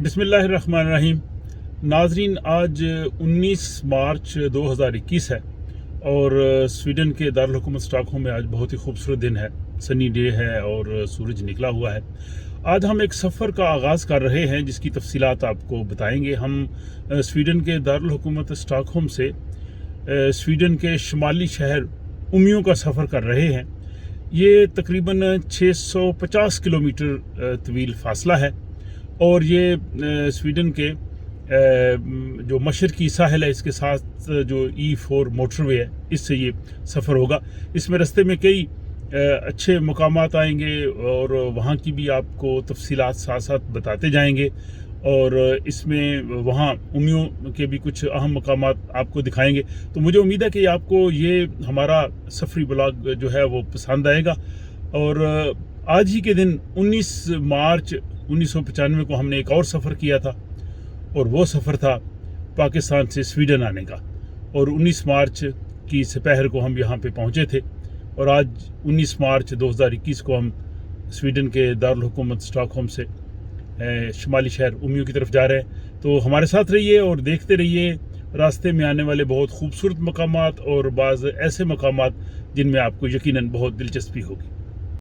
बिस्मिल्लाहिर्रहमानिर्रहीम। नाजरीन, आज 19 मार्च 2021 है और स्वीडन के दारुल हुकूमत स्टॉकहोम में आज बहुत ही खूबसूरत दिन है, सनी डे है और सूरज निकला हुआ है। आज हम एक सफ़र का आगाज़ कर रहे हैं जिसकी तफसीलात आपको बताएंगे। हम स्वीडन के दारुल हुकूमत स्टॉकहोम से स्वीडन के शुमाली शहर उमियो का सफ़र कर रहे हैं। ये तकरीबन 650 किलोमीटर तवील फ़ासला है और ये स्वीडन के जो मशरकी साहिल है इसके साथ जो E4 मोटरवे है इससे ये सफ़र होगा। इसमें रास्ते में कई अच्छे मकामात आएंगे और वहाँ की भी आपको तफसीलात साथ साथ बताते जाएंगे और इसमें वहाँ उमियों के भी कुछ अहम मकामात आपको दिखाएंगे। तो मुझे उम्मीद है कि आपको ये हमारा सफरी ब्लॉग जो है वो पसंद आएगा। और आज ही के दिन 19 मार्च 1995 को हमने एक और सफ़र किया था और वो सफ़र था पाकिस्तान से स्वीडन आने का। और 19 मार्च की दोपहर को हम यहाँ पे पहुँचे थे और आज 19 मार्च 2021 को हम स्वीडन के दारुल हुकूमत स्टॉकहोम से शुमाली शहर उमियो की तरफ जा रहे हैं। तो हमारे साथ रहिए और देखते रहिए रास्ते में आने वाले बहुत खूबसूरत मकामात और बाज़ ऐसे मकामात जिनमें आपको यकीनन बहुत दिलचस्पी होगी।